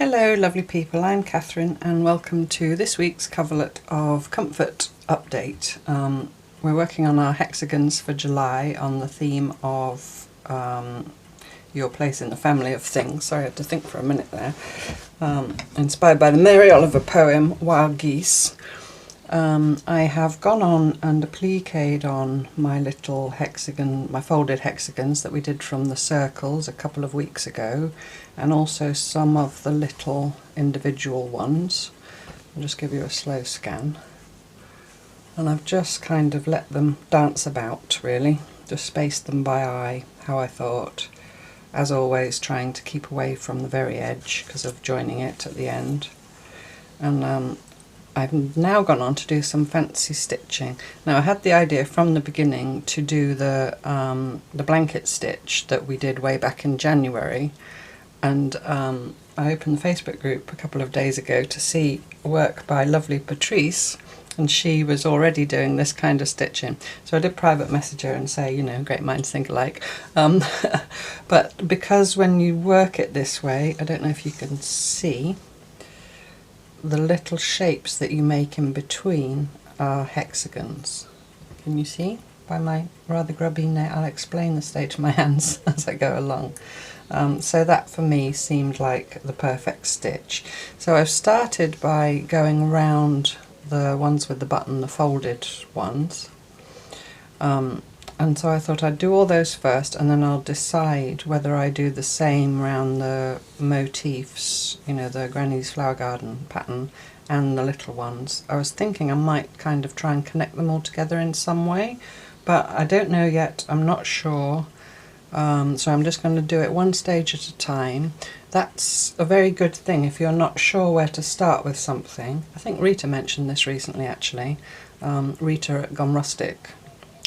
Hello lovely people, I'm Catherine and welcome to this week's coverlet of Comfort update. We're working on our hexagons for July on the theme of your place in the family of things. Sorry, I had to think for a minute there. Inspired by the Mary Oliver poem Wild Geese. I have gone on and appliqued on my little hexagon, my folded hexagons that we did from the circles a couple of weeks ago, and also some of the little individual ones. I'll just give you a slow scan. And I've just kind of let them dance about, really, just spaced them by eye, how I thought. As always, trying to keep away from the very edge because of joining it at the end. And I've now gone on to do some fancy stitching. Now I had the idea from the beginning to do the blanket stitch that we did way back in January, and I opened the Facebook group a couple of days ago to see work by lovely Patrice, and she was already doing this kind of stitching. So I did private message her and say, you know, great minds think alike. But because when you work it this way, I don't know if you can see, the little shapes that you make in between are hexagons. Can you see? By my rather grubby nail, I'll explain the state of my hands as I go along. So that for me seemed like the perfect stitch. So I've started by going around the ones with the button, the folded ones. And so I thought I'd do all those first, and then I'll decide whether I do the same round the motifs, you know, the Granny's Flower Garden pattern and the little ones. I was thinking I might kind of try and connect them all together in some way, but I don't know yet, I'm not sure. So I'm just going to do it one stage at a time. That's a very good thing if you're not sure where to start with something. I think Rita mentioned this recently actually, Rita at Gone Rustic.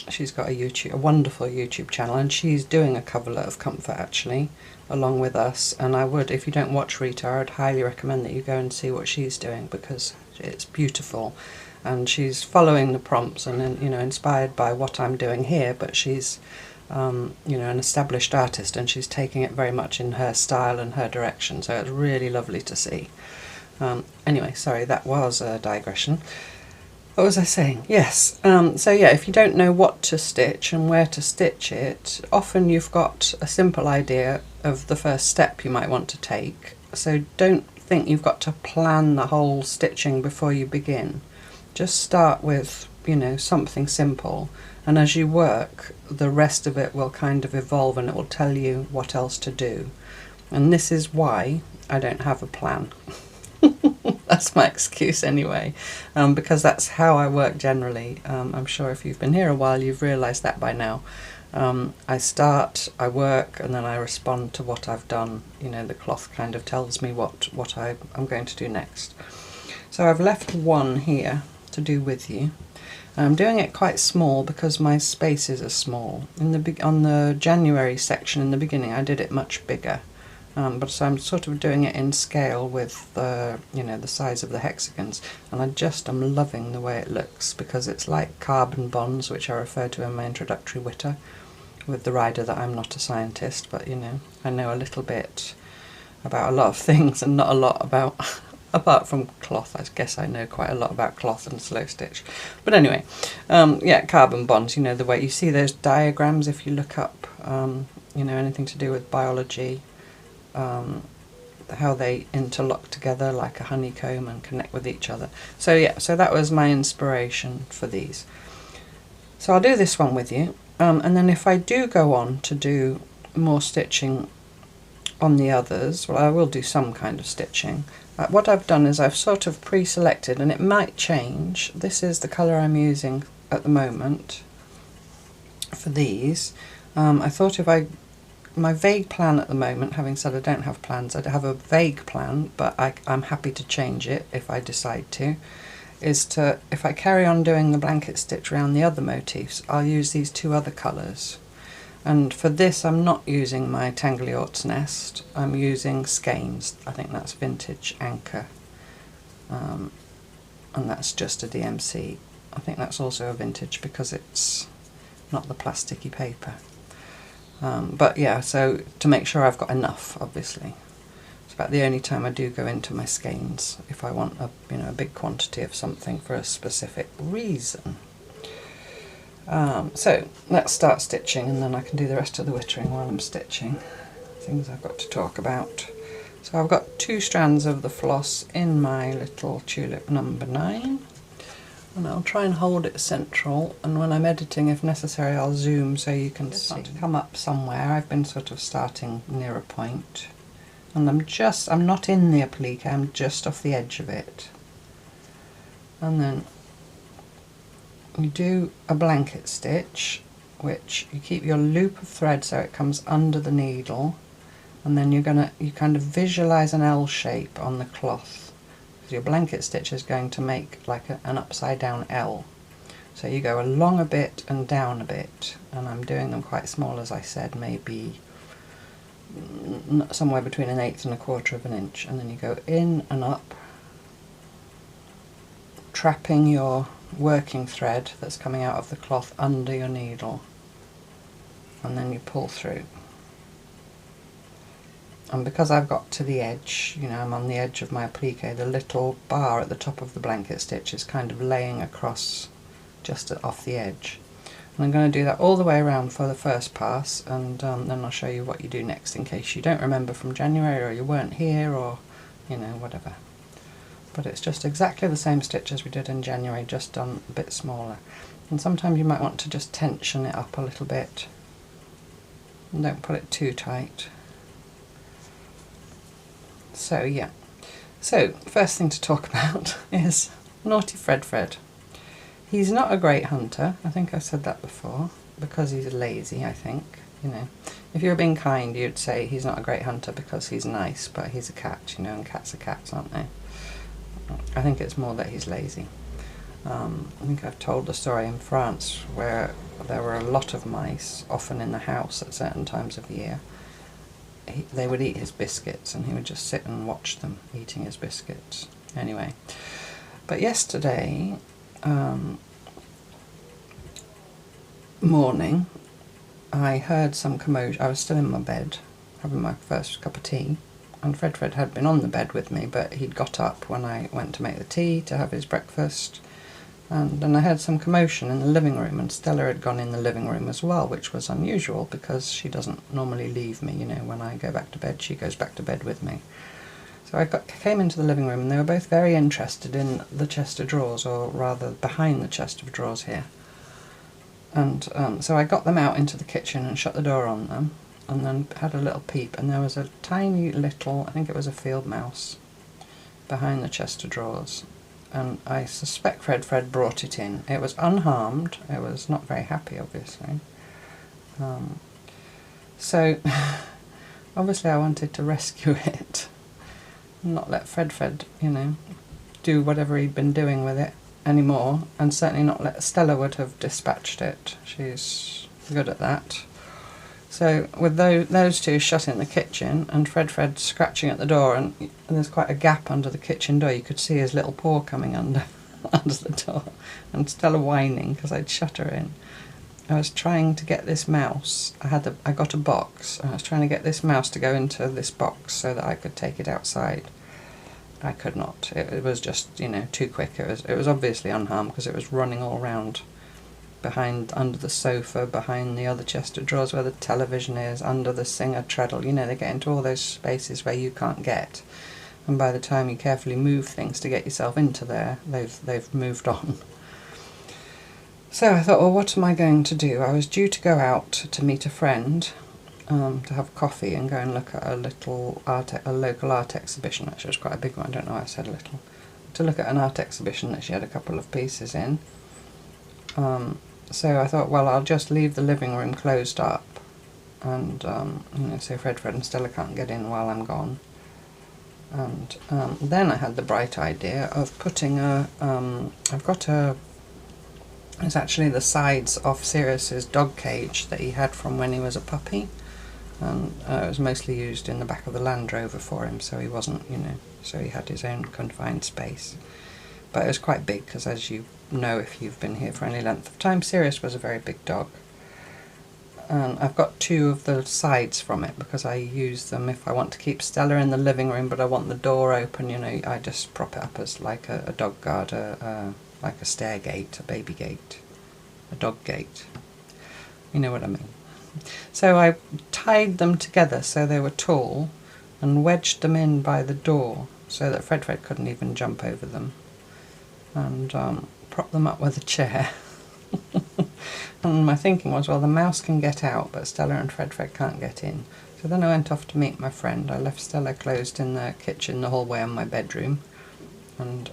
She's got a wonderful YouTube channel, and she's doing a coverlet of Comfort actually along with us, and I would, if you don't watch Rita, I would highly recommend that you go and see what she's doing because it's beautiful, and she's following the prompts and then, you know, inspired by what I'm doing here, but she's you know, an established artist and she's taking it very much in her style and her direction, so it's really lovely to see. Anyway, sorry, that was a digression. What was I saying? Yes, so yeah, if you don't know what to stitch and where to stitch it, often you've got a simple idea of the first step you might want to take, so don't think you've got to plan the whole stitching before you begin. Just start with, you know, something simple, and as you work, the rest of it will kind of evolve and it will tell you what else to do. And this is why I don't have a plan. That's my excuse anyway, because that's how I work generally. I'm sure if you've been here a while you've realised that by now. I start, I work, and then I respond to what I've done. You know, the cloth kind of tells me what I'm going to do next. So I've left one here to do with you. I'm doing it quite small because my spaces are small. On the January section in the beginning I did it much bigger. But so I'm sort of doing it in scale with the, you know, the size of the hexagons, and I just am loving the way it looks because it's like carbon bonds, which I referred to in my introductory witter with the rider that I'm not a scientist, but you know, I know a little bit about a lot of things and not a lot about apart from cloth. I guess I know quite a lot about cloth and slow stitch, but anyway, yeah, carbon bonds, you know, the way you see those diagrams if you look up you know, anything to do with biology, how they interlock together like a honeycomb and connect with each other. So yeah, so that was my inspiration for these. So I'll do this one with you, and then if I do go on to do more stitching on the others, well, I will do some kind of stitching. What I've done is I've sort of pre-selected, and it might change. This is the colour I'm using at the moment for these. I thought if my vague plan at the moment, having said I don't have plans, I have a vague plan, but I'm happy to change it if I decide to, is to, if I carry on doing the blanket stitch around the other motifs, I'll use these two other colours. And for this I'm not using my Tangley Nest, I'm using Skeins. I think that's Vintage Anchor, and that's just a DMC. I think that's also a vintage because it's not the plasticky paper. But yeah, so to make sure I've got enough, obviously. So about the only time I do go into my skeins, if I want a big quantity of something for a specific reason. So let's start stitching, and then I can do the rest of the wittering while I'm stitching. Things I've got to talk about. So I've got 2 strands of the floss in my little tulip number 9, and I'll try and hold it central, and when I'm editing, if necessary, I'll zoom so you can see. To come up somewhere, I've been sort of starting near a point, and I'm not in the applique, I'm just off the edge of it. And then you do a blanket stitch, which you keep your loop of thread so it comes under the needle, and then you kind of visualize an L shape on the cloth. Your blanket stitch is going to make like an upside down L. So you go along a bit and down a bit, and I'm doing them quite small, as I said, maybe somewhere between 1/8 and 1/4 of an inch, and then you go in and up, trapping your working thread that's coming out of the cloth under your needle, and then you pull through. And because I've got to the edge, I'm on the edge of my applique, the little bar at the top of the blanket stitch is kind of laying across just off the edge. And I'm going to do that all the way around for the first pass, and then I'll show you what you do next in case you don't remember from January, or you weren't here, or whatever. But it's just exactly the same stitch as we did in January, just done a bit smaller. And sometimes you might want to just tension it up a little bit, and don't pull it too tight. So yeah, so first thing to talk about is naughty Fred. He's not a great hunter, I think I said that before, because he's lazy, I think. If you were being kind, you'd say he's not a great hunter because he's nice, but he's a cat, and cats are cats, aren't they? I think it's more that he's lazy. I think I've told the story in France where there were a lot of mice, often in the house at certain times of the year. They would eat his biscuits, and he would just sit and watch them eating his biscuits. Anyway, but yesterday morning I heard some commotion. I was still in my bed having my first cup of tea, and Fred had been on the bed with me, but he'd got up when I went to make the tea to have his breakfast. And then I heard some commotion in the living room, and Stella had gone in the living room as well, which was unusual because she doesn't normally leave me. When I go back to bed, she goes back to bed with me. So I came into the living room, and they were both very interested in the chest of drawers, or rather behind the chest of drawers here. And so I got them out into the kitchen and shut the door on them, and then had a little peep, and there was a tiny little, I think it was a field mouse, behind the chest of drawers. And I suspect Fred brought it in. It was unharmed. It was not very happy, obviously. So obviously I wanted to rescue it, not let Fred do whatever he'd been doing with it anymore, and certainly not let Stella would have dispatched it. She's good at that. So with those two shut in the kitchen, and Fred scratching at the door, and there's quite a gap under the kitchen door, you could see his little paw coming under the door, and Stella whining because I'd shut her in. I was trying to get this mouse, I got a box, and I was trying to get this mouse to go into this box so that I could take it outside. I could not. It was just, too quick. It was obviously unharmed because it was running all around under the sofa, behind the other chest of drawers where the television is, under the singer treadle. They get into all those spaces where you can't get, and by the time you carefully move things to get yourself into there, they've moved on. So I thought, well, what am I going to do? I was due to go out to meet a friend, to have coffee and go and look at a local art exhibition. Actually, it was quite a big one. I don't know why I said little. To look at an art exhibition that she had a couple of pieces in. So I thought, well, I'll just leave the living room closed up, and so Fred and Stella can't get in while I'm gone. And then I had the bright idea of putting it's actually the sides off Sirius's dog cage that he had from when he was a puppy, and it was mostly used in the back of the Land Rover for him, so he wasn't, so he had his own confined space. But it was quite big, because as you know if you've been here for any length of time, Sirius was a very big dog. And I've got two of the sides from it because I use them if I want to keep Stella in the living room but I want the door open, you know, I just prop it up as like a dog guard, like a stair gate, a baby gate, a dog gate. You know what I mean. So I tied them together so they were tall and wedged them in by the door so that Fred couldn't even jump over them, and propped them up with a chair. And my thinking was, well, the mouse can get out, but Stella and Fred can't get in. So then I went off to meet my friend. I left Stella closed in the kitchen, the hallway, and my bedroom. And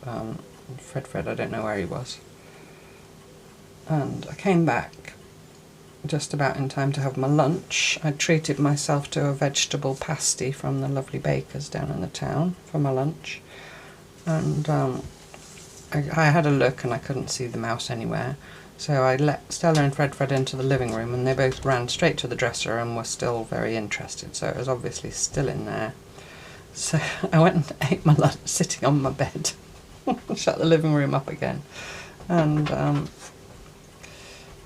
Fred, I don't know where he was. And I came back just about in time to have my lunch. I treated myself to a vegetable pasty from the lovely bakers down in the town for my lunch. And I had a look and I couldn't see the mouse anywhere. So I let Stella and Fred into the living room, and they both ran straight to the dresser and were still very interested, so it was obviously still in there. So I went and ate my lunch sitting on my bed, shut the living room up again, and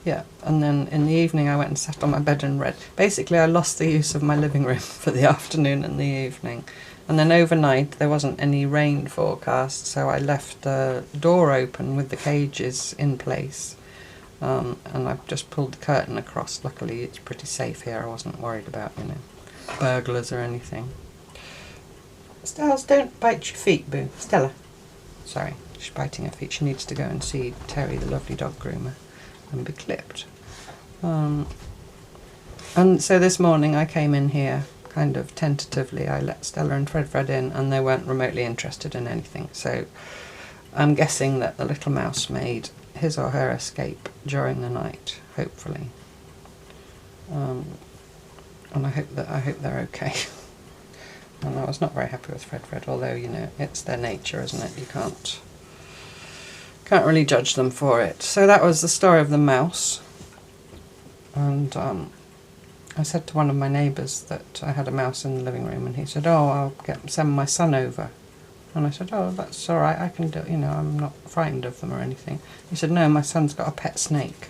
yeah, and then in the evening I went and sat on my bed and read. Basically I lost the use of my living room for the afternoon and the evening. And then overnight there wasn't any rain forecast, so I left the door open with the cages in place. And I've just pulled the curtain across. Luckily it's pretty safe here. I wasn't worried about, you know, burglars or anything. Stellas, don't bite your feet, boo. Stella. Sorry, she's biting her feet. She needs to go and see Terry, the lovely dog groomer, and be clipped. And so this morning I came in here kind of tentatively. I let Stella and Fred in, and they weren't remotely interested in anything. So I'm guessing that the little mouse made his or her escape during the night, hopefully, and I hope they're okay. And I was not very happy with Fred, although, you know, it's their nature, isn't it? You can't really judge them for it. So that was the story of the mouse. And I said to one of my neighbours that I had a mouse in the living room, and he said, "Oh, I'll send my son over." And I said, "Oh, that's all right, I can do it, you know, I'm not frightened of them or anything." He said, "No, my son's got a pet snake."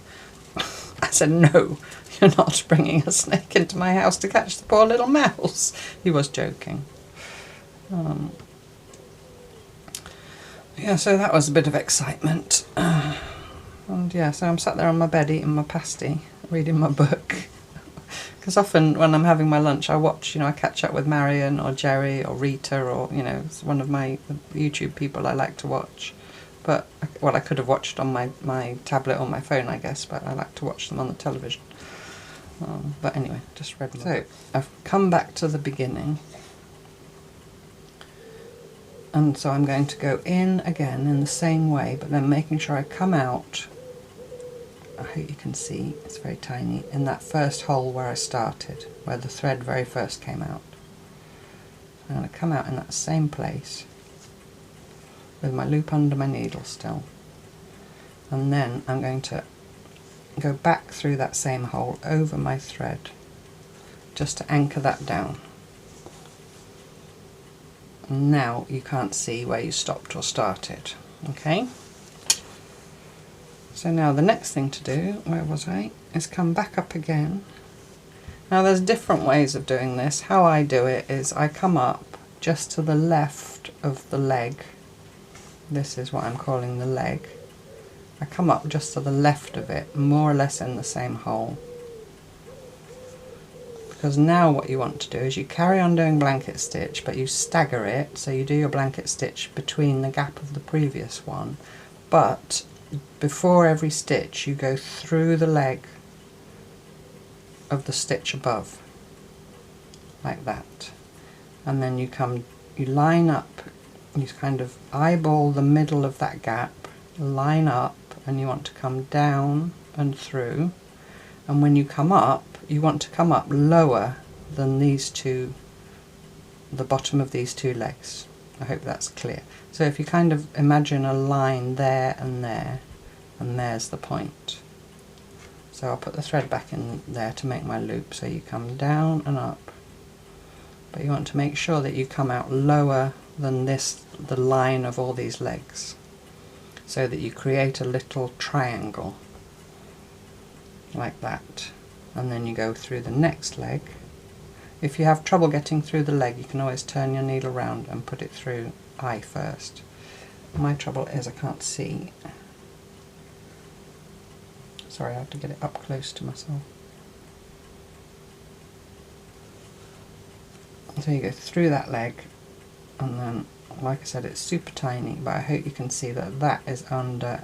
I said, "No, you're not bringing a snake into my house to catch the poor little mouse." He was joking. Yeah, so that was a bit of excitement. And yeah, so I'm sat there on my bed eating my pasty, reading my book. Because often when I'm having my lunch I watch, you know, I catch up with Marion or Jerry or Rita, or, you know, it's one of my YouTube people I like to watch. But, well, I could have watched on my tablet or my phone, I guess, but I like to watch them on the television. But anyway, just read my book. So I've come back to the beginning. And so I'm going to go in again in the same way, but then making sure I come out, I hope you can see, it's very tiny, in that first hole where I started, where the thread very first came out. I'm going to come out in that same place with my loop under my needle still, and then I'm going to go back through that same hole over my thread just to anchor that down. And now you can't see where you stopped or started, okay? So now the next thing to do, where was I, is come back up again. Now there's different ways of doing this. How I do it is I come up just to the left of the leg. This is what I'm calling the leg. I come up just to the left of it, more or less in the same hole. Because now what you want to do is you carry on doing blanket stitch, but you stagger it, so you do your blanket stitch between the gap of the previous one, but before every stitch you go through the leg of the stitch above, like that, and then you line up, you kind of eyeball the middle of that gap, line up, and you want to come down and through, and when you come up you want to come up lower than these two, the bottom of these two legs. I hope that's clear. So if you kind of imagine a line there, and there's the point. So I'll put the thread back in there to make my loop. So you come down and up, but you want to make sure that you come out lower than this, the line of all these legs, so that you create a little triangle like that. and then you go through the next leg. If you have trouble getting through the leg, you can always turn your needle round and put it through eye first. My trouble is I can't see. Sorry, I have to get it up close to myself. So you go through that leg, and then, like I said, it's super tiny, but I hope you can see that that is under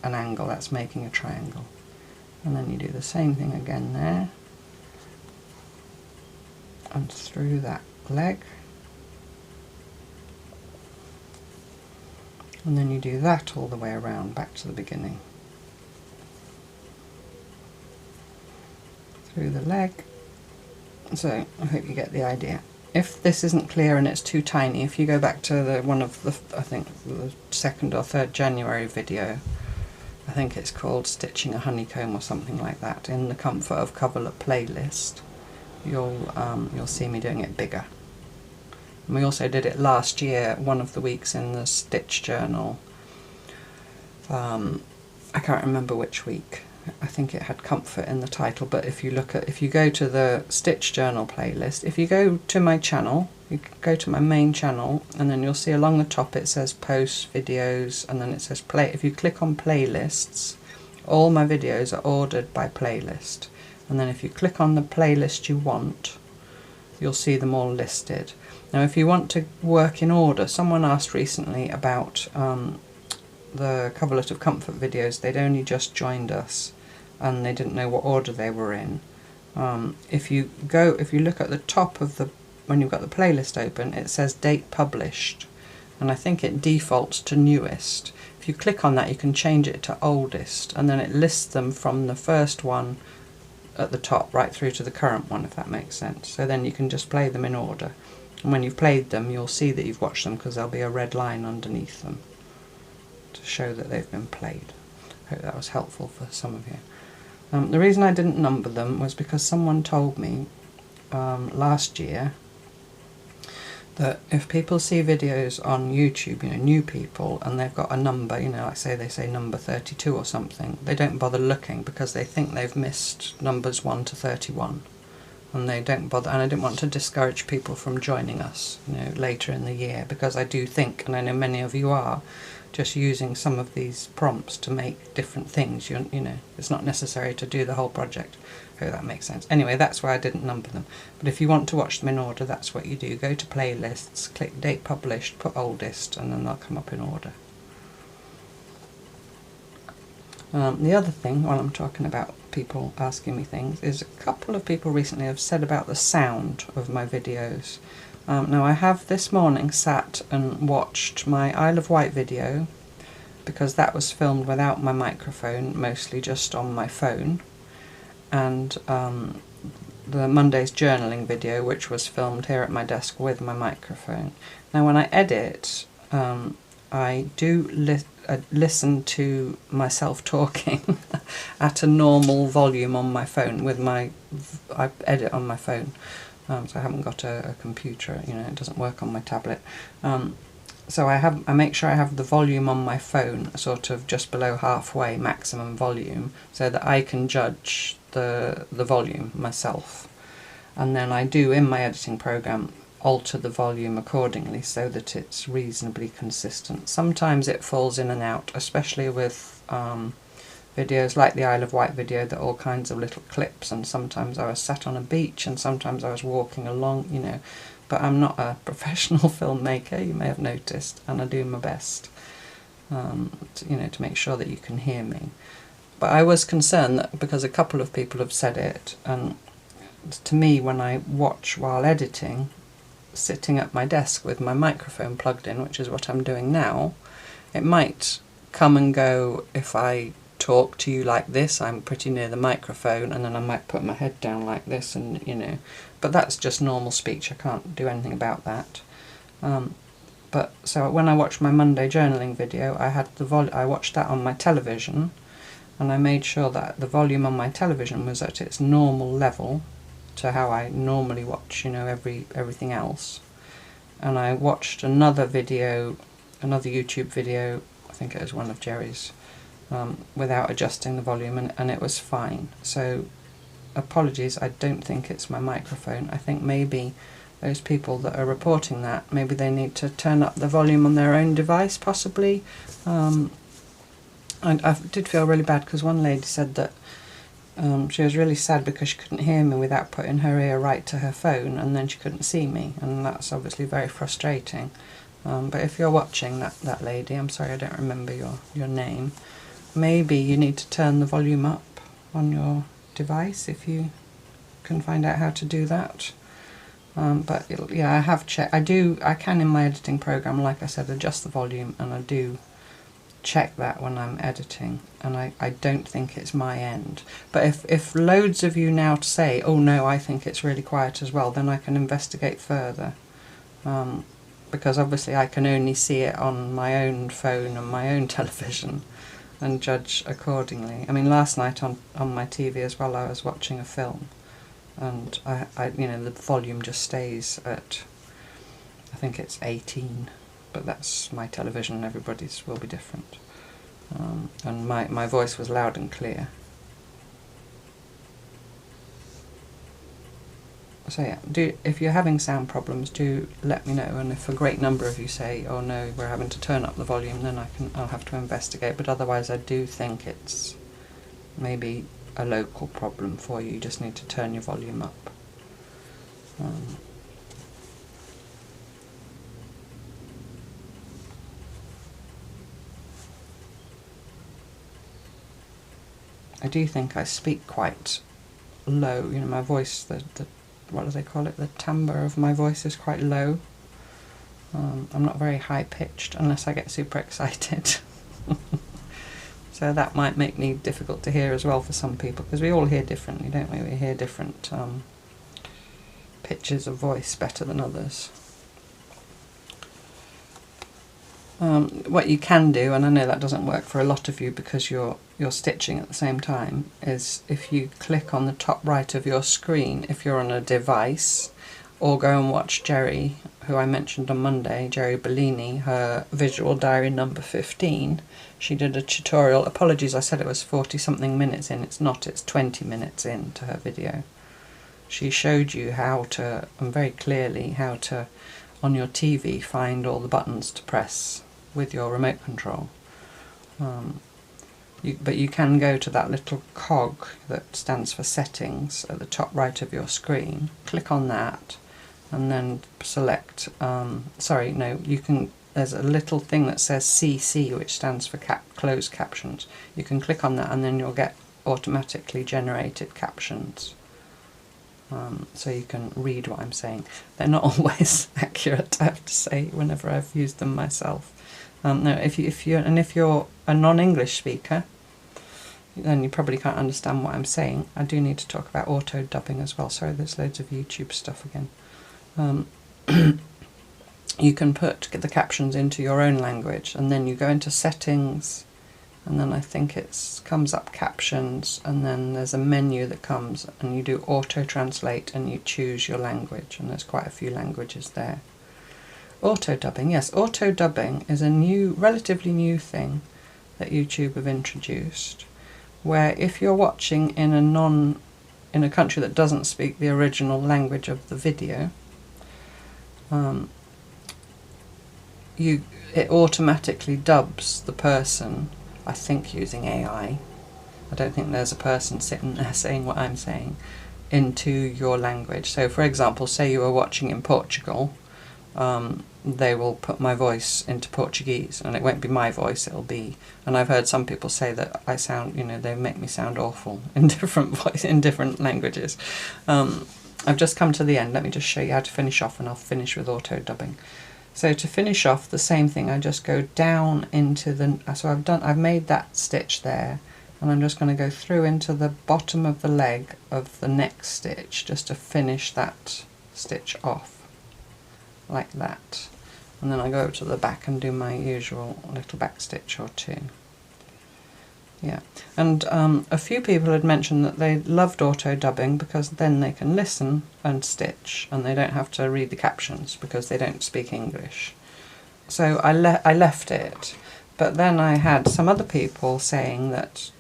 an angle, that's making a triangle. And then you do the same thing again there, and through that leg, and then you do that all the way around back to the beginning. Through the leg. So I hope you get the idea. If this isn't clear and it's too tiny, if you go back to the one of the, I think the 2nd or 3rd January video, I think it's called Stitching a Honeycomb or something like that, in the Comfort of Coverlet playlist, you'll see me doing it bigger. And we also did it last year, one of the weeks in the Stitch Journal. I can't remember which week. I think it had comfort in the title, but if you go to the Stitch Journal playlist, if you go to my channel, you go to my main channel, and then you'll see along the top it says posts, videos, and then it says play. If you click on playlists, all my videos are ordered by playlist, and then if you click on the playlist you want, you'll see them all listed. Now if you want to work in order, someone asked recently about the Coverlet of Comfort videos. They'd only just joined us and they didn't know what order they were in. If you look at the top of the, when you've got the playlist open, it says date published, and I think it defaults to newest. If you click on that, you can change it to oldest, and then it lists them from the first one at the top right through to the current one, if that makes sense. So then you can just play them in order, and when you've played them you'll see that you've watched them, because there'll be a red line underneath them to show that they've been played. I hope that was helpful for some of you. The reason I didn't number them was because someone told me last year that if people see videos on YouTube, new people, and they've got a number, like they say number 32 or something, they don't bother looking because they think they've missed numbers 1 to 31. And they don't bother, and I didn't want to discourage people from joining us, later in the year, because I do think, and I know many of you are, just using some of these prompts to make different things. It's not necessary to do the whole project. I hope that makes sense. Anyway, that's why I didn't number them. But if you want to watch them in order, that's what you do. Go to playlists, click date published, put oldest, and then they'll come up in order. The other thing, while I'm talking about people asking me things, is a couple of people recently have said about the sound of my videos. Now I have this morning sat and watched my Isle of Wight video, because that was filmed without my microphone, mostly just on my phone, and the Monday's journaling video, which was filmed here at my desk with my microphone. Now when I edit, I do listen to myself talking at a normal volume on my phone I edit on my phone, so I haven't got a computer, it doesn't work on my tablet. So I make sure I have the volume on my phone sort of just below halfway maximum volume, so that I can judge the volume myself. And then I do, in my editing program, alter the volume accordingly so that it's reasonably consistent. Sometimes it falls in and out, especially with videos like the Isle of Wight video that are all kinds of little clips, and sometimes I was sat on a beach and sometimes I was walking along, but I'm not a professional filmmaker, you may have noticed, and I do my best to make sure that you can hear me. But I was concerned that, because a couple of people have said it, and to me when I watch while editing, sitting at my desk with my microphone plugged in, which is what I'm doing now, it might come and go if I talk to you like this. I'm pretty near the microphone, and then I might put my head down like this, and but that's just normal speech. I can't do anything about that. But so when I watched my Monday journaling video, I watched that on my television, and I made sure that the volume on my television was at its normal level to how I normally watch, everything else. And I watched another YouTube video, I think it was one of Jerry's, without adjusting the volume, and it was fine. So apologies, I don't think it's my microphone. I think maybe those people that are reporting that, maybe they need to turn up the volume on their own device, possibly. I did feel really bad because one lady said that she was really sad because she couldn't hear me without putting her ear right to her phone, and then she couldn't see me, and that's obviously very frustrating. But if you're watching, that lady, I'm sorry I don't remember your name, maybe you need to turn the volume up on your device if you can find out how to do that. But yeah, I have checked. I can in my editing program, like I said, adjust the volume, and I do check that when I'm editing, and I don't think it's my end. But if loads of you now say, oh no, I think it's really quiet as well, then I can investigate further, because obviously I can only see it on my own phone and my own television and judge accordingly. I mean, last night on my TV as well, I was watching a film, and I the volume just stays at, I think it's 18, but that's my television, everybody's will be different. And my voice was loud and clear. So yeah, if you're having sound problems, do let me know, and if a great number of you say, oh no, we're having to turn up the volume, then I'll have to investigate. But otherwise I do think it's maybe a local problem for you. You just need to turn your volume up. I do think I speak quite low. My voice, the what do they call it? The timbre of my voice is quite low. I'm not very high pitched unless I get super excited. So that might make me difficult to hear as well for some people, because we all hear differently, don't we? We hear different pitches of voice better than others. What you can do, and I know that doesn't work for a lot of you because you're stitching at the same time, is if you click on the top right of your screen, if you're on a device, or go and watch Jerry, who I mentioned on Monday, Jerry Bellini, her visual diary number 15. She did a tutorial. Apologies, I said it was 40 something minutes in. It's not, it's 20 minutes into her video. She showed you how to, and very clearly, how to, on your TV, find all the buttons to press with your remote control. But you can go to that little cog that stands for settings at the top right of your screen, click on that, and then select, there's a little thing that says CC, which stands for closed captions. You can click on that and then you'll get automatically generated captions. So you can read what I'm saying. They're not always accurate, I have to say, whenever I've used them myself. No, if you're a non-English speaker, then you probably can't understand what I'm saying. I do need to talk about auto dubbing as well. Sorry, there's loads of YouTube stuff again. You can get the captions into your own language, and then you go into settings, and then I think it comes up captions, and then there's a menu that comes, and you do auto translate, and you choose your language, and there's quite a few languages there. Auto dubbing, yes, auto dubbing is a relatively new thing that YouTube have introduced, where if you're watching in a country that doesn't speak the original language of the video, it automatically dubs the person, I think using AI. I don't think there's a person sitting there saying what I'm saying, into your language. So for example, say you were watching in Portugal, they will put my voice into Portuguese, and it won't be my voice, it'll be, and I've heard some people say that I sound, they make me sound awful in different languages. I've just come to the end. Let me just show you how to finish off, and I'll finish with auto dubbing. So to finish off, the same thing, I just go down into I've made that stitch there, and I'm just going to go through into the bottom of the leg of the next stitch just to finish that stitch off, like that. And then I go to the back and do my usual little back stitch or two. Yeah, and a few people had mentioned that they loved auto dubbing because then they can listen and stitch, and they don't have to read the captions because they don't speak English. So I left it, but then I had some other people saying that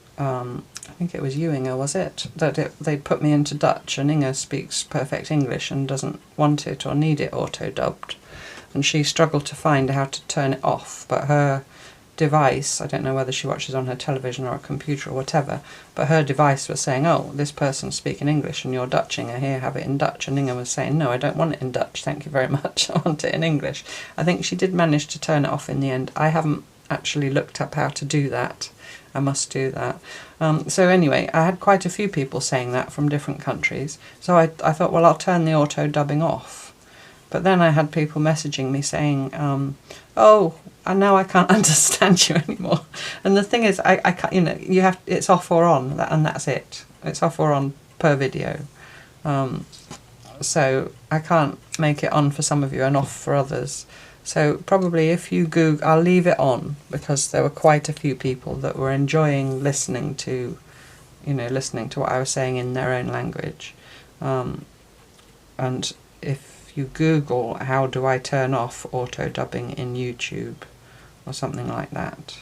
I think it was you, Inga, was it? They put me into Dutch, and Inga speaks perfect English and doesn't want it or need it auto-dubbed. And she struggled to find how to turn it off, but her device, I don't know whether she watches on her television or a computer or whatever, but her device was saying, oh, this person's speaking English and you're Dutch, Inga, here, have it in Dutch. And Inga was saying, no, I don't want it in Dutch, thank you very much, I want it in English. I think she did manage to turn it off in the end. I haven't actually looked up how to do that. I must do that. So anyway, I had quite a few people saying that from different countries, so I thought, well, I'll turn the auto dubbing off. But then I had people messaging me saying, oh, and now I can't understand you anymore. And the thing is, I can't, you know, you have, it's off or on, and that's it. It's off or on per video. So I can't make it on for some of you and off for others. So probably if you Google, I'll leave it on, because there were quite a few people that were enjoying listening to, you know, listening to what I was saying in their own language. And if you Google, how do I turn off auto dubbing in YouTube or something like that,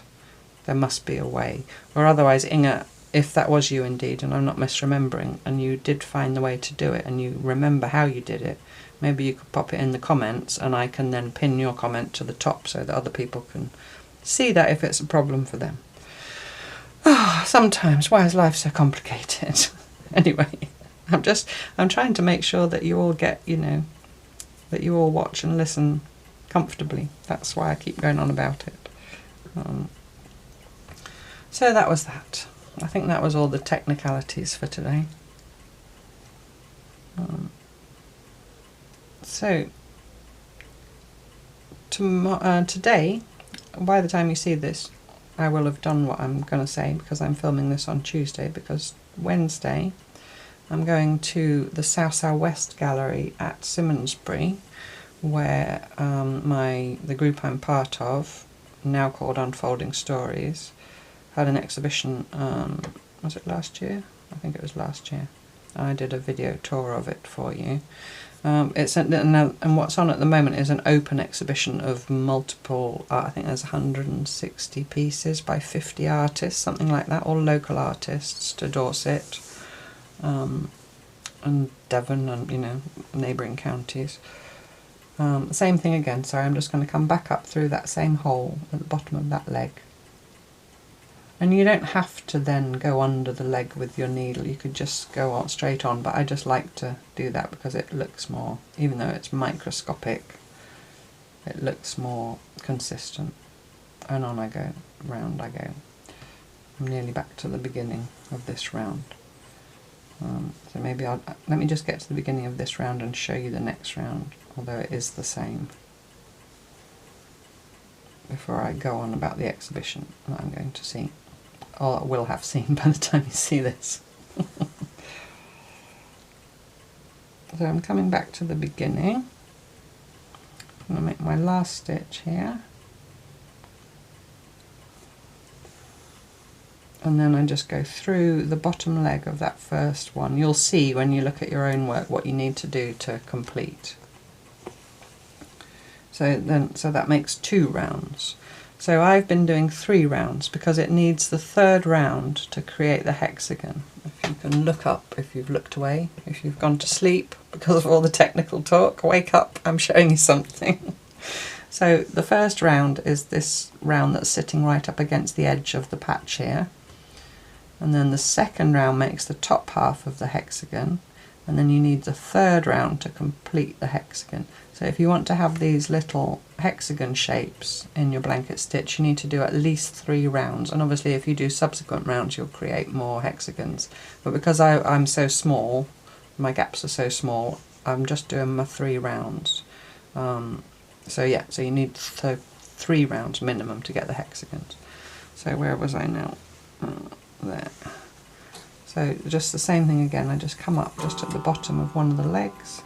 there must be a way. Or otherwise, Inga, if that was you indeed, and I'm not misremembering, and you did find the way to do it and you remember how you did it, maybe you could pop it in the comments and I can then pin your comment to the top so that other people can see that if it's a problem for them. Oh, sometimes, why is life so complicated? Anyway, I'm trying to make sure that you all get, you know, that you all watch and listen comfortably. That's why I keep going on about it. So that was that. I think that was all the technicalities for today. So today, by the time you see this, I will have done what I'm going to say, because I'm filming this on Tuesday, because Wednesday I'm going to the South-South-West Gallery at Simonsbury, where the group I'm part of, now called Untold Stories, had an exhibition, was it last year? I think it was last year. I did a video tour of it for you. And what's on at the moment is an open exhibition of multiple, I think there's 160 pieces by 50 artists, something like that, all local artists to Dorset and Devon and, you know, neighbouring counties. Same thing again, sorry, I'm just going to come back up through that same hole at the bottom of that leg. And you don't have to then go under the leg with your needle, you could just go on straight on, but I just like to do that because it looks more, even though it's microscopic, it looks more consistent. And on I go, round I go. I'm nearly back to the beginning of this round. So maybe let me just get to the beginning of this round and show you the next round, although it is the same, before I go on about the exhibition that I'm going to see, or will have seen by the time you see this. So I'm coming back to the beginning. I'm going to make my last stitch here, and then I just go through the bottom leg of that first one. You'll see when you look at your own work what you need to do to complete. So that makes 2 rounds. So I've been doing 3 rounds because it needs the 3rd round to create the hexagon. If you can look up, if you've looked away, if you've gone to sleep because of all the technical talk, wake up, I'm showing you something. So the first round is this round that's sitting right up against the edge of the patch here. And then the 2nd round makes the top half of the hexagon. And then you need the 3rd round to complete the hexagon. So if you want to have these little hexagon shapes in your blanket stitch, you need to do at least 3 rounds. And obviously if you do subsequent rounds, you'll create more hexagons. But because I'm so small, my gaps are so small, I'm just doing my 3 rounds. So yeah, so you need 3 rounds minimum to get the hexagons. So where was I now? There. So just the same thing again, I just come up just at the bottom of one of the legs.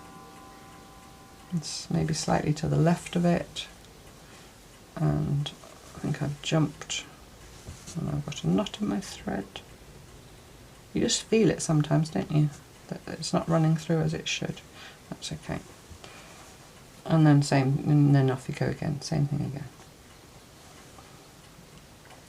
It's maybe slightly to the left of it, and I think I've jumped and I've got a knot in my thread. You just feel it sometimes, don't you? That it's not running through as it should. That's okay. And then off you go again, same thing again.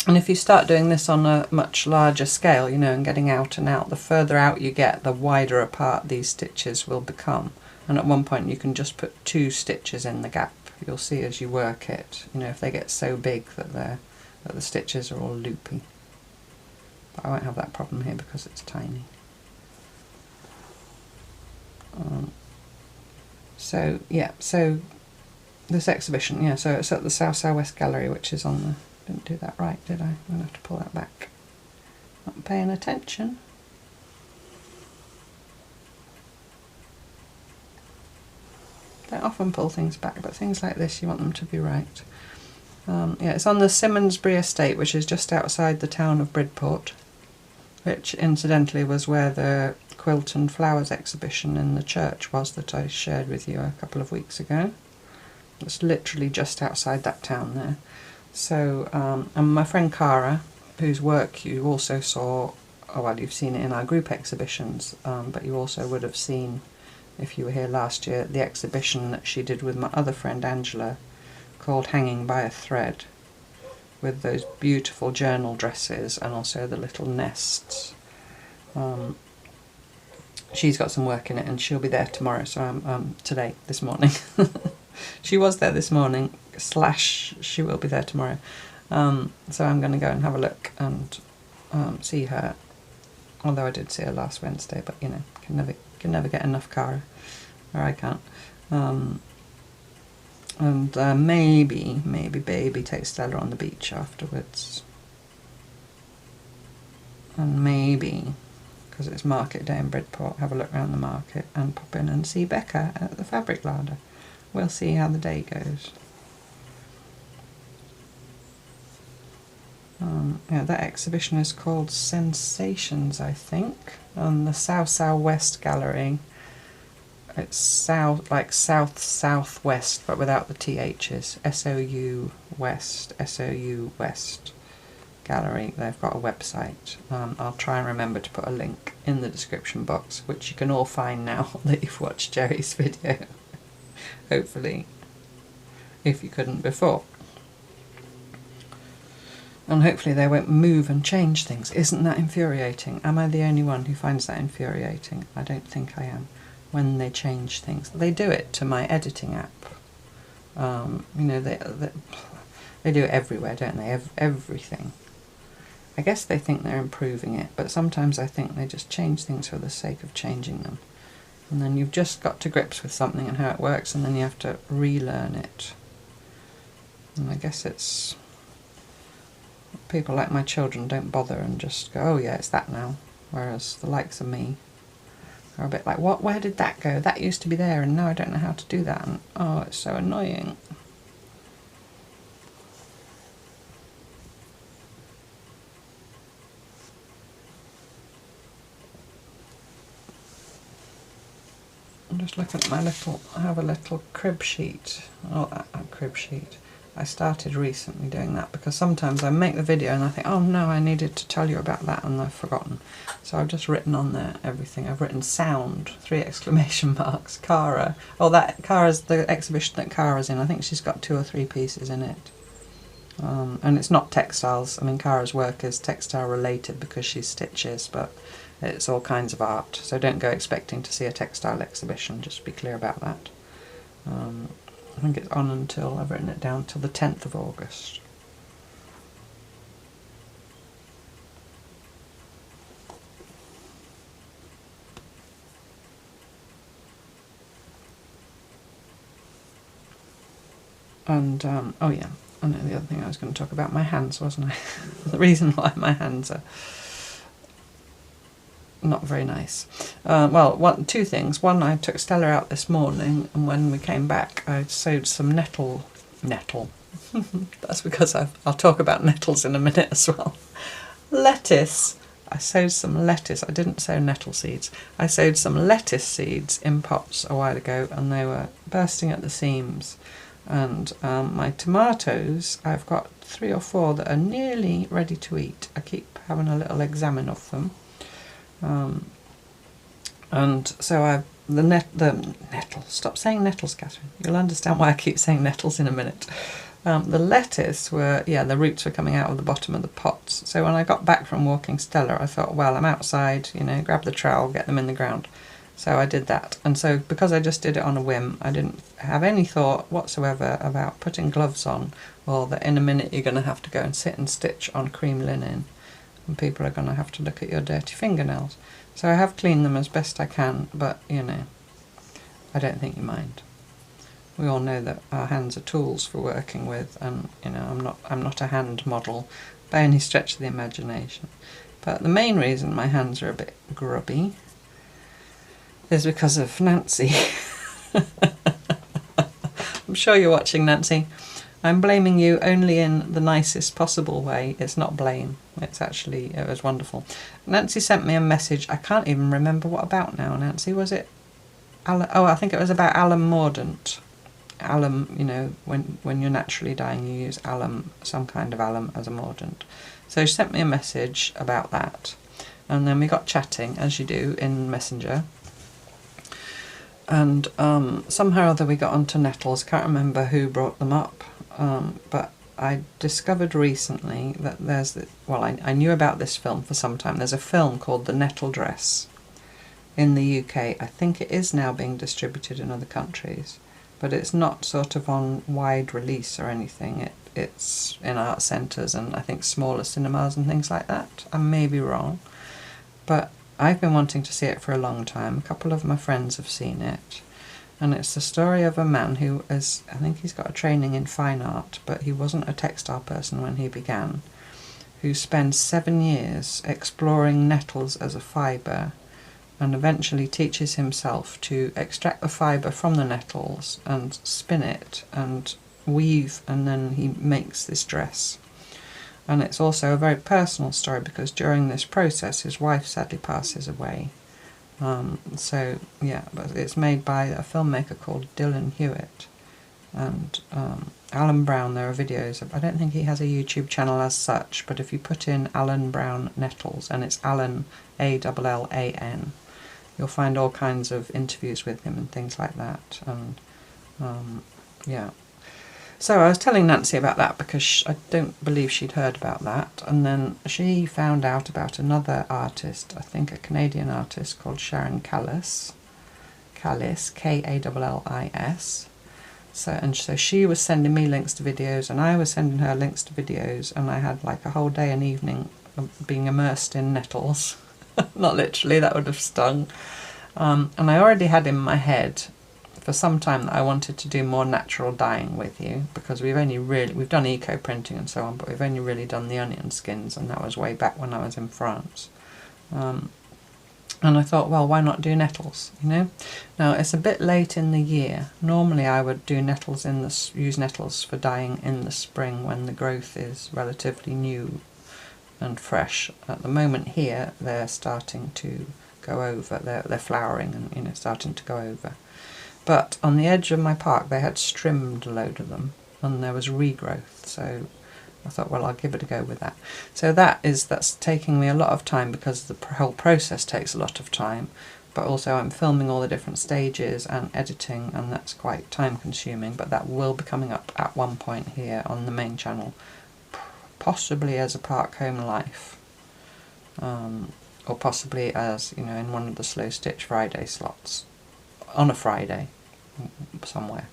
And if you start doing this on a much larger scale, you know, and getting out and out, the further out you get, the wider apart these stitches will become. And at one point you can just put 2 stitches in the gap. You'll see as you work it, you know, if they get so big that the stitches are all loopy. But I won't have that problem here because it's tiny. So yeah, so this exhibition, yeah, so it's at the South-South-West Gallery, which is on the... Didn't do that right, did I? I'm going to have to pull that back. Not paying attention. Don't often pull things back, but things like this you want them to be right. Yeah, it's on the Simmonsbury estate, which is just outside the town of Bridport, which incidentally was where the Quilt and Flowers exhibition in the church was that I shared with you a couple of weeks ago. It's literally just outside that town there. So, and my friend Cara, whose work you also saw, oh well, you've seen it in our group exhibitions, but you also would have seen, if you were here last year, the exhibition that she did with my other friend Angela, called Hanging by a Thread, with those beautiful journal dresses and also the little nests. She's got some work in it and she'll be there tomorrow, so this morning. She was there this morning, / she will be there tomorrow. So I'm going to go and have a look and see her. Although I did see her last Wednesday, but you know, can never get enough Cara, or I can't. And maybe Baby takes Stella on the beach afterwards. And maybe, because it's market day in Bridport, have a look around the market and pop in and see Becca at the fabric larder. We'll see how the day goes. Yeah, that exhibition is called Sensations, I think, on the South-South-West Gallery. It's south, like south-southwest, but without the THs. S-O-U West, S-O-U West Gallery. They've got a website. I'll try and remember to put a link in the description box, which you can all find now that you've watched Jerry's video. Hopefully, if you couldn't before. And hopefully they won't move and change things. Isn't that infuriating? Am I the only one who finds that infuriating? I don't think I am. When they change things. They do it to my editing app. You know, they do it everywhere, don't they? Everything. I guess they think they're improving it, but sometimes I think they just change things for the sake of changing them. And then you've just got to grips with something and how it works, and then you have to relearn it. And I guess it's... people like my children don't bother and just go, oh yeah, it's that now. Whereas the likes of me are a bit like, what? Where did that go? That used to be there and now I don't know how to do that. And oh, it's so annoying. I'm just looking at my little, I have a little crib sheet. Oh, that crib sheet. I started recently doing that because sometimes I make the video and I think, oh no, I needed to tell you about that and I've forgotten. So I've just written on there everything. I've written sound, 3 exclamation marks, Cara. Oh, that Cara's the exhibition that Cara's in. I think she's got 2 or 3 pieces in it. And it's not textiles. I mean, Cara's work is textile related because she stitches, but it's all kinds of art. So don't go expecting to see a textile exhibition, just be clear about that. I think it's on until, I've written it down, till the 10th of August. And, oh yeah, I know the other thing I was going to talk about, my hands, wasn't I? The reason why my hands are not very nice. Well, 2 things. One, I took Stella out this morning, and when we came back I sewed some nettle. That's because I'll talk about nettles in a minute as well. Lettuce. I sowed some lettuce. I didn't sow nettle seeds. I sowed some lettuce seeds in pots a while ago and they were bursting at the seams. And my tomatoes, I've got 3 or 4 that are nearly ready to eat. I keep having a little examine of them. And so I've the nettle. Stop saying nettles, Catherine. You'll understand why I keep saying nettles in a minute. The lettuce were, yeah, the roots were coming out of the bottom of the pots. So when I got back from walking Stella, I thought, well, I'm outside, you know, grab the trowel, get them in the ground. So I did that. And so because I just did it on a whim, I didn't have any thought whatsoever about putting gloves on, or that in a minute you're going to have to go and sit and stitch on cream linen, and people are going to have to look at your dirty fingernails. So I have cleaned them as best I can, but, you know, I don't think you mind. We all know that our hands are tools for working with, and, you know, I'm not a hand model by any stretch of the imagination. But the main reason my hands are a bit grubby is because of Nancy. I'm sure you're watching, Nancy. I'm blaming you only in the nicest possible way. It's not blame. It's actually, it was wonderful. Nancy sent me a message. I can't even remember what about now, Nancy. Was it alum? Oh, I think it was about alum mordant. Alum, you know, when you're naturally dyeing, you use alum, some kind of alum as a mordant. So she sent me a message about that. And then we got chatting, as you do, in Messenger. And somehow or other we got onto nettles. Can't remember who brought them up. But I discovered recently that there's, well, I knew about this film for some time. There's a film called The Nettle Dress in the UK. I think it is now being distributed in other countries, but it's not sort of on wide release or anything. It's in art centres and I think smaller cinemas and things like that. I may be wrong, but I've been wanting to see it for a long time. A couple of my friends have seen it. And it's the story of a man who is, I think he's got a training in fine art, but he wasn't a textile person when he began, who spends 7 years exploring nettles as a fibre and eventually teaches himself to extract the fibre from the nettles and spin it and weave, and then he makes this dress. And it's also a very personal story because during this process his wife sadly passes away. So yeah, but it's made by a filmmaker called Dylan Hewitt, and Alan Brown. There are videos of, I don't think he has a YouTube channel as such, but if you put in Alan Brown Nettles, and it's Alan ALLAN, you'll find all kinds of interviews with him and things like that. And yeah, so I was telling Nancy about that because I don't believe she'd heard about that, and then she found out about another artist, I think a Canadian artist called Sharon Callis, Kallis. So she was sending me links to videos and I was sending her links to videos, and I had like a whole day and evening being immersed in nettles. Not literally, that would have stung. And I already had in my head for some time that I wanted to do more natural dyeing with you, because we've done eco printing and so on, but we've only really done the onion skins, and that was way back when I was in France. And I thought, well, why not do nettles, you know? Now it's a bit late in the year. Normally I would do nettles use nettles for dyeing in the spring when the growth is relatively new and fresh. At the moment here they're starting to go over, they're flowering and, you know, starting to go over. But on the edge of my park they had trimmed a load of them and there was regrowth, so I thought, well, I'll give it a go with that. So that's taking me a lot of time because the whole process takes a lot of time, but also I'm filming all the different stages and editing, and that's quite time consuming, but that will be coming up at one point here on the main channel, possibly as a Park Home Life, or possibly as, you know, in one of the Slowstitch Friday slots on a Friday somewhere.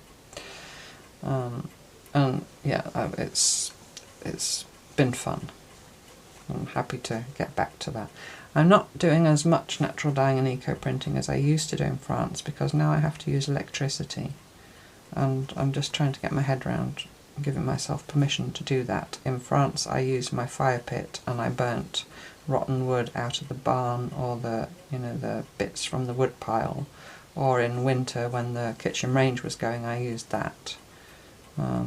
And yeah, it's been fun. I'm happy to get back to that. I'm not doing as much natural dyeing and eco printing as I used to do in France because now I have to use electricity, and I'm just trying to get my head around giving myself permission to do that. In France I used my fire pit and I burnt rotten wood out of the barn, or the bits from the wood pile, or in winter when the kitchen range was going I used that. I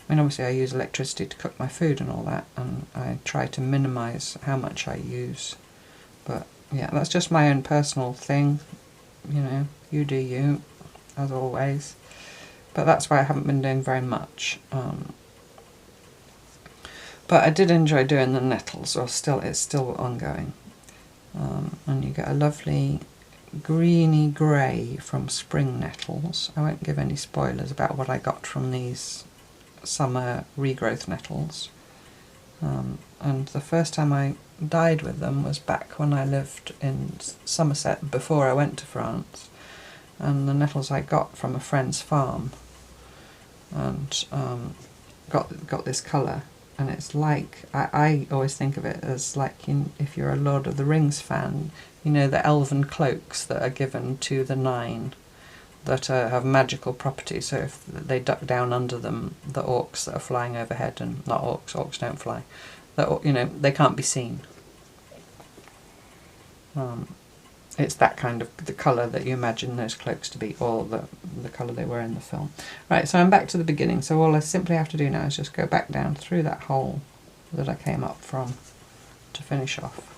mean, obviously I use electricity to cook my food and all that, and I try to minimise how much I use. But yeah, that's just my own personal thing, you know, you do you, as always. But that's why I haven't been doing very much. But I did enjoy doing the nettles, or it's still ongoing. and you get a lovely greeny grey from spring nettles. I won't give any spoilers about what I got from these summer regrowth nettles. And the first time I dyed with them was back when I lived in Somerset before I went to France, and the nettles I got from a friend's farm, and got this colour, and it's like, I always think of it as like if you're a Lord of the Rings fan, you know, the elven cloaks that are given to the Nine that have magical properties, so if they duck down under them, the orcs that are flying overhead, and not orcs don't fly, that, you know, they can't be seen. It's that kind of the colour that you imagine those cloaks to be, or the colour they were in the film. Right, so I'm back to the beginning, so all I simply have to do now is just go back down through that hole that I came up from to finish off.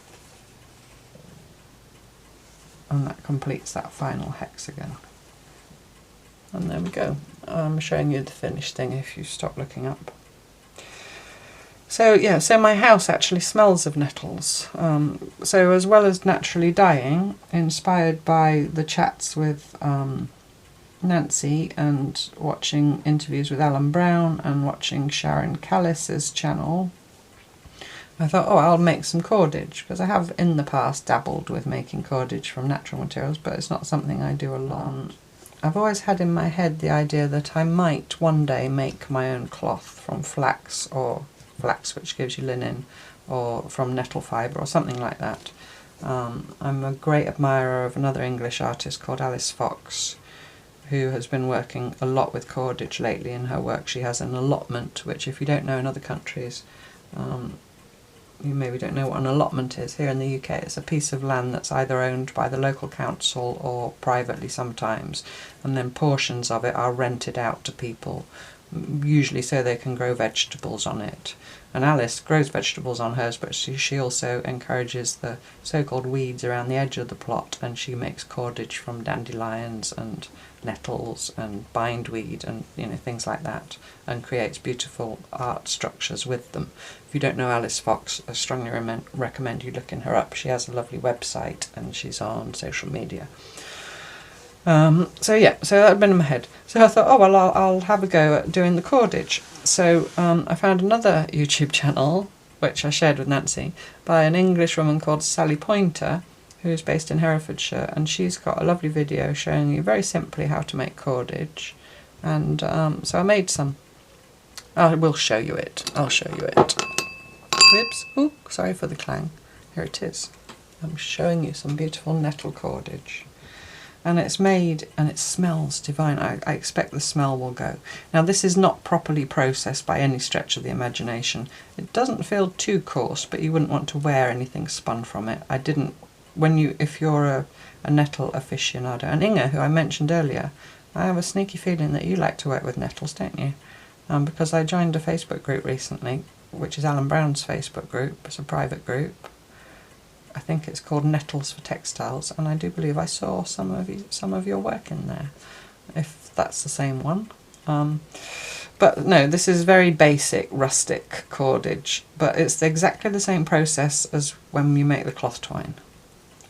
And that completes that final hexagon. And there we go. I'm showing you the finished thing if you stop looking up. So yeah, so my house actually smells of nettles. So as well as naturally dyeing, inspired by the chats with Nancy and watching interviews with Alan Brown and watching Sharon Callis's channel, I thought, oh, I'll make some cordage, because I have in the past dabbled with making cordage from natural materials, but it's not something I do a lot. I've always had in my head the idea that I might one day make my own cloth from flax, or flax which gives you linen, or from nettle fibre or something like that. I'm a great admirer of another English artist called Alice Fox, who has been working a lot with cordage lately. In her work she has an allotment, which if you don't know in other countries, you maybe don't know what an allotment is. Here in the UK it's a piece of land that's either owned by the local council or privately sometimes, and then portions of it are rented out to people, usually so they can grow vegetables on it. And Alice grows vegetables on hers, but she also encourages the so-called weeds around the edge of the plot, and she makes cordage from dandelions and nettles and bindweed and, you know, things like that, and creates beautiful art structures with them. If you don't know Alice Fox, I strongly recommend you looking her up. She has a lovely website and she's on social media. So yeah, so that had been in my head. So I thought, oh well, I'll have a go at doing the cordage. So I found another YouTube channel, which I shared with Nancy, by an English woman called Sally Pointer, who's based in Herefordshire, and she's got a lovely video showing you very simply how to make cordage. And so I made some. I will show you it. I'll show you it. Whoops. Oh, sorry for the clang. Here it is. I'm showing you some beautiful nettle cordage. And it's made, and it smells divine. I expect the smell will go. Now this is not properly processed by any stretch of the imagination. It doesn't feel too coarse, but you wouldn't want to wear anything spun from it. I didn't, if you're a nettle aficionado, and Inga, who I mentioned earlier, I have a sneaky feeling that you like to work with nettles, don't you? Because I joined a Facebook group recently, which is Alan Brown's Facebook group. It's a private group. I think it's called Nettles for Textiles, and I do believe I saw some of your work in there, if that's the same one. But no, this is very basic, rustic cordage, but it's exactly the same process as when you make the cloth twine.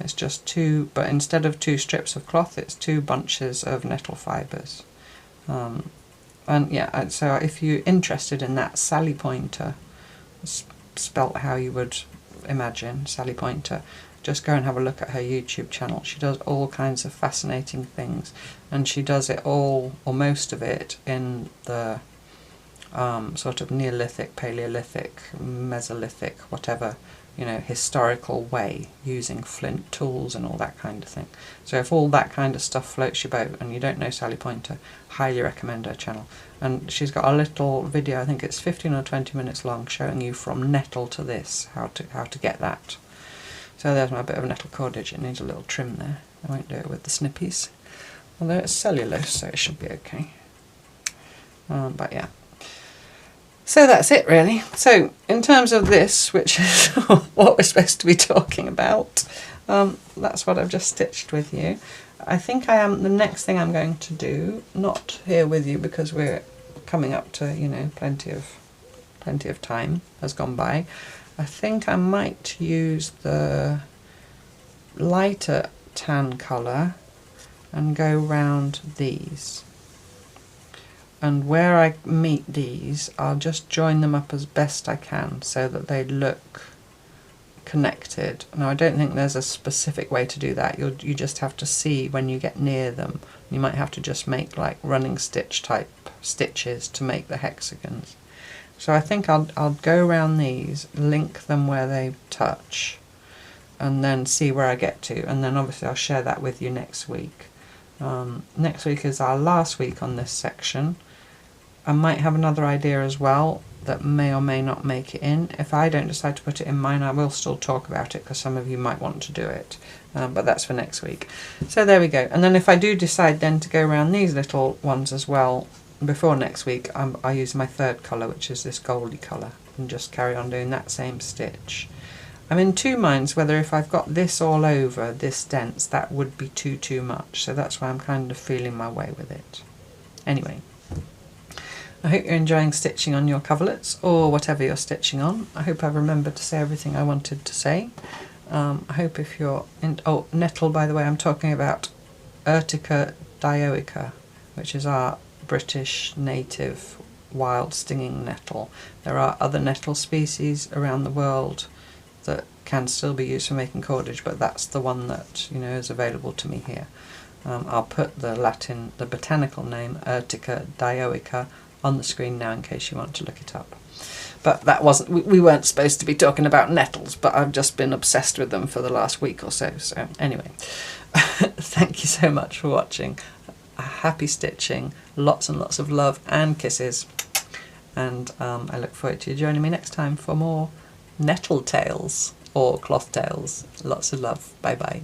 It's just two, but instead of 2 strips of cloth, it's 2 bunches of nettle fibres. And yeah, so if you're interested in that, Sally Pointer, spelt how you would imagine, Sally Pointer, just go and have a look at her YouTube channel. She does all kinds of fascinating things, and she does it all, or most of it, in the sort of Neolithic, Paleolithic, Mesolithic, whatever, you know, historical way, using flint tools and all that kind of thing. So if all that kind of stuff floats your boat and you don't know Sally Pointer, highly recommend her channel. And she's got a little video, I think it's 15 or 20 minutes long, showing you from nettle to this, how to get that. So there's my bit of nettle cordage. It needs a little trim there. I won't do it with the snippies, although it's cellulose, so it should be okay. But yeah. So that's it really. So in terms of this, which is what we're supposed to be talking about, that's what I've just stitched with you. I think the next thing I'm going to do, not here with you because we're coming up to, you know, plenty of time has gone by. I think I might use the lighter tan colour and go round these. And where I meet these, I'll just join them up as best I can so that they look connected. Now I don't think there's a specific way to do that. You just have to see when you get near them. You might have to just make like running stitch type stitches to make the hexagons. So I think I'll go around these, link them where they touch, and then see where I get to, and then obviously I'll share that with you next week. Next week is our last week on this section. I might have another idea as well that may or may not make it in. If I don't decide to put it in mine, I will still talk about it because some of you might want to do it, but that's for next week. So there we go. And then if I do decide then to go around these little ones as well before next week, I use my third colour, which is this goldy colour, and just carry on doing that same stitch. I'm in two minds whether if I've got this all over, this dense, that would be too much, so that's why I'm kind of feeling my way with it. Anyway, I hope you're enjoying stitching on your coverlets, or whatever you're stitching on. I hope I've remembered to say everything I wanted to say. I hope if you're in... Oh, nettle, by the way, I'm talking about Urtica dioica, which is our British native wild stinging nettle. There are other nettle species around the world that can still be used for making cordage, but that's the one that, you know, is available to me here. I'll put the botanical name Urtica dioica on the screen now in case you want to look it up. But that wasn't, we weren't supposed to be talking about nettles, but I've just been obsessed with them for the last week or so. So anyway, thank you so much for watching. Happy stitching, lots and lots of love and kisses, and I look forward to you joining me next time for more nettle tales or cloth tales. Lots of love. Bye bye.